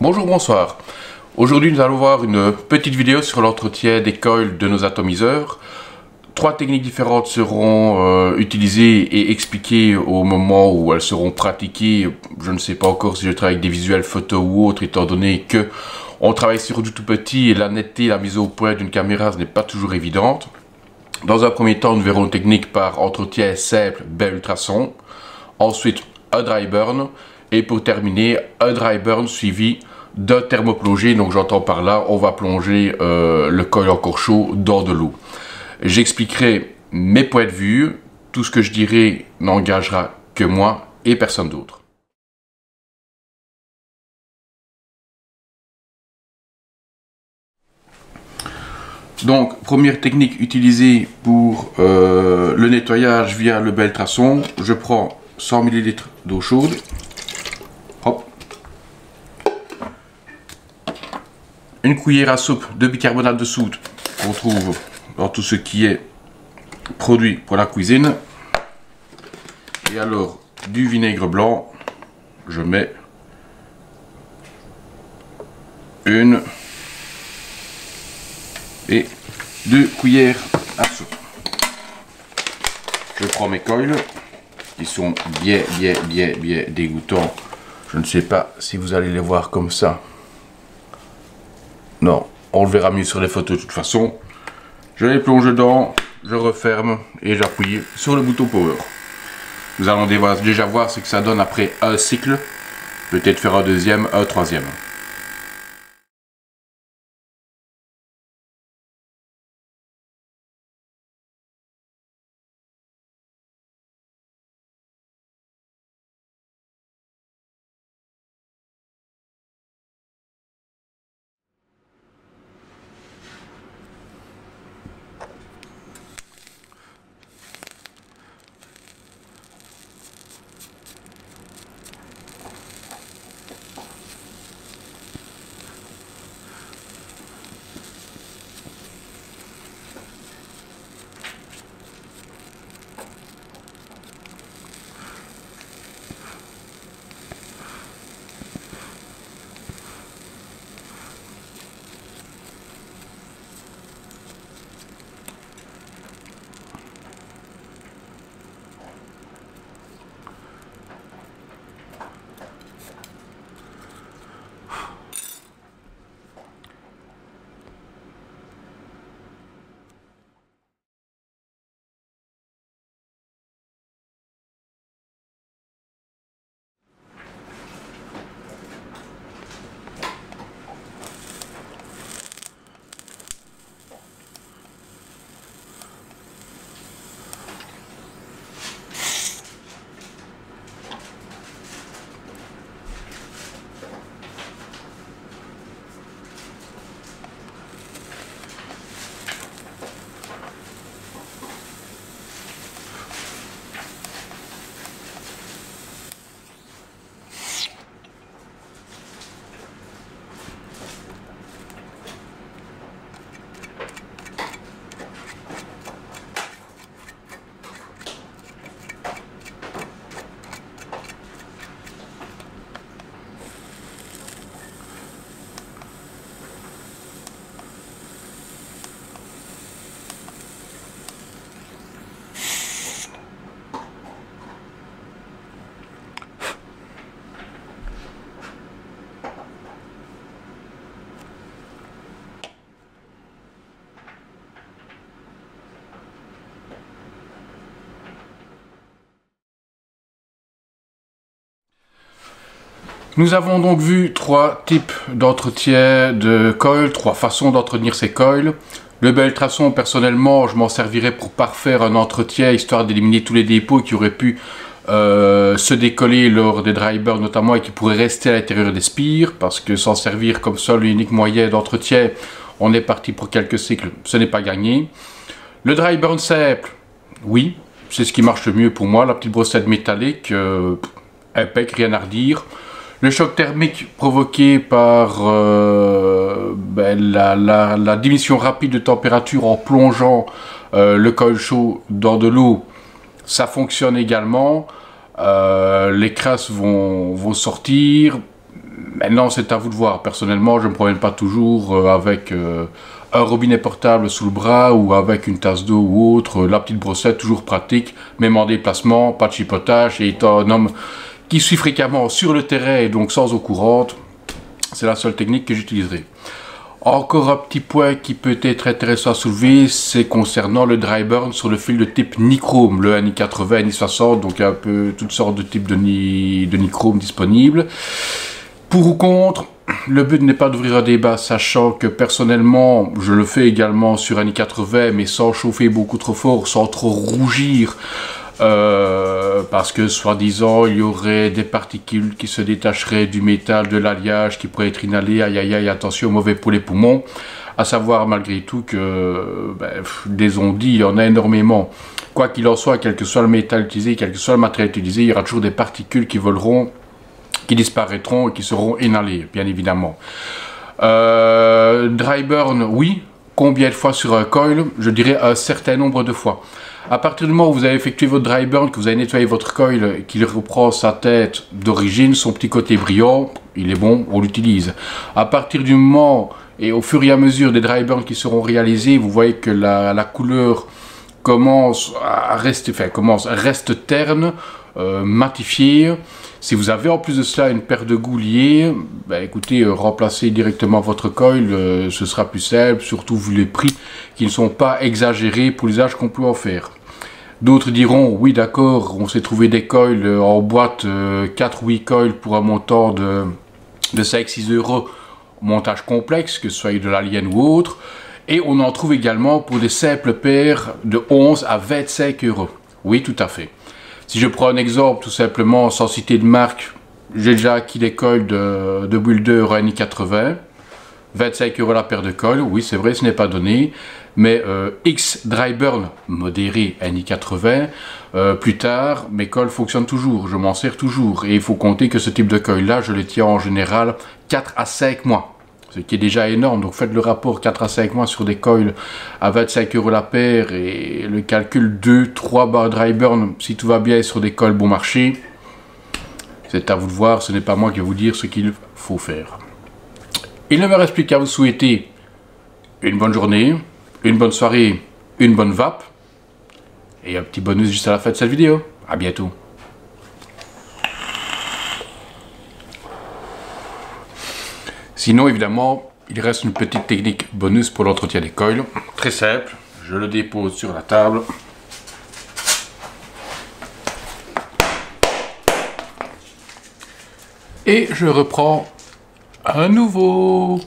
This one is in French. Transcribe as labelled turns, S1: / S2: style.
S1: Bonjour, bonsoir. Aujourd'hui, nous allons voir une petite vidéo sur l'entretien des coils de nos atomiseurs. Trois techniques différentes seront utilisées et expliquées au moment où elles seront pratiquées. Je ne sais pas encore si je travaille avec des visuels photos ou autres, étant donné que on travaille sur du tout petit et la netteté, la mise au point d'une caméra, ce n'est pas toujours évidente. Dans un premier temps, nous verrons une technique par entretien simple, bel ultrason. Ensuite, un dry burn. Et pour terminer, un dry burn suivi d'un thermoplongé. Donc j'entends par là, on va plonger le coil encore chaud dans de l'eau. J'expliquerai mes points de vue. Tout ce que je dirai n'engagera que moi et personne d'autre. Donc, première technique utilisée pour le nettoyage via le bel ultrason. Je prends 100 ml d'eau chaude. Hop. Une cuillère à soupe de bicarbonate de soude qu'on trouve dans tout ce qui est produit pour la cuisine. Et alors, du vinaigre blanc, je mets une et 2 cuillères à soupe. Je prends mes coils qui sont bien dégoûtants. Je ne sais pas si vous allez les voir comme ça. Non, on le verra mieux sur les photos de toute façon. Je les plonge dedans, je referme et j'appuie sur le bouton power. Nous allons déjà voir ce que ça donne après un cycle. Peut-être faire un deuxième, un troisième. Nous avons donc vu trois types d'entretien de coils, trois façons d'entretenir ces coils. Le bel ultrason, personnellement, je m'en servirais pour parfaire un entretien, histoire d'éliminer tous les dépôts qui auraient pu se décoller lors des dry burns notamment et qui pourraient rester à l'intérieur des spires, parce que s'en servir comme seul et unique moyen d'entretien, on est parti pour quelques cycles, ce n'est pas gagné. Le dry burn simple, oui, c'est ce qui marche le mieux pour moi, la petite brossette métallique, impec, rien à redire. Le choc thermique provoqué par la diminution rapide de température en plongeant le coil chaud dans de l'eau, ça fonctionne également. Les crasses vont sortir. Maintenant, c'est à vous de voir. Personnellement, je ne me promène pas toujours avec un robinet portable sous le bras ou avec une tasse d'eau ou autre. La petite brossette, toujours pratique, même en déplacement, pas de chipotage. Et étant un homme qui suis fréquemment sur le terrain et donc sans eau courante, c'est la seule technique que j'utiliserai. Encore un petit point qui peut être intéressant à soulever, c'est concernant le dry burn sur le fil de type nichrome, le NI80, NI60, donc il y a un peu toutes sortes de types de nichrome disponibles. Pour ou contre, le but n'est pas d'ouvrir un débat, sachant que personnellement, je le fais également sur NI80, mais sans chauffer beaucoup trop fort, sans trop rougir, parce que soi-disant il y aurait des particules qui se détacheraient du métal, de l'alliage, qui pourraient être inhalées, aïe aïe aïe, attention, mauvais pour les poumons. À savoir malgré tout que des ondits, il y en a énormément. Quoi qu'il en soit, quel que soit le métal utilisé, quel que soit le matériel utilisé, il y aura toujours des particules qui voleront, qui disparaîtront et qui seront inhalées, bien évidemment. Dry burn, oui. Combien de fois sur un coil? Je dirais un certain nombre de fois. À partir du moment où vous avez effectué votre dry burn, que vous avez nettoyé votre coil, qu'il reprend sa tête d'origine, son petit côté brillant, il est bon, on l'utilise. À partir du moment et au fur et à mesure des dry burns qui seront réalisés, vous voyez que la couleur commence à rester, reste terne, matifiée. Si vous avez en plus de cela une paire de goûts liés, écoutez, remplacez directement votre coil, ce sera plus simple, surtout vu les prix qui ne sont pas exagérés pour l'usage qu'on peut en faire. D'autres diront, oui d'accord, on s'est trouvé des coils en boîte, 4 ou 8 coils pour un montant de 5-6 €, montage complexe, que ce soit de l'Alien ou autre, et on en trouve également pour des simples paires de 11 à 25 €. Oui, tout à fait. Si je prends un exemple, tout simplement, sans citer de marque, j'ai déjà acquis des coils de Builder NI80, 25 € la paire de coils, oui c'est vrai, ce n'est pas donné, mais X Dry Burn modéré NI80, plus tard, mes coils fonctionnent toujours, je m'en sers toujours, et il faut compter que ce type de coil là, je les tiens en général 4 à 5 mois. Ce qui est déjà énorme, donc faites le rapport 4 à 5 mois sur des coils à 25 € la paire et le calcul 2-3 barres dry burn si tout va bien sur des coils bon marché. C'est à vous de voir, ce n'est pas moi qui vais vous dire ce qu'il faut faire. Il ne me reste plus qu'à vous souhaiter une bonne journée, une bonne soirée, une bonne vape et un petit bonus juste à la fin de cette vidéo. À bientôt. Sinon, évidemment, il reste une petite technique bonus pour l'entretien des coils. Très simple, je le dépose sur la table. Et je reprends à nouveau.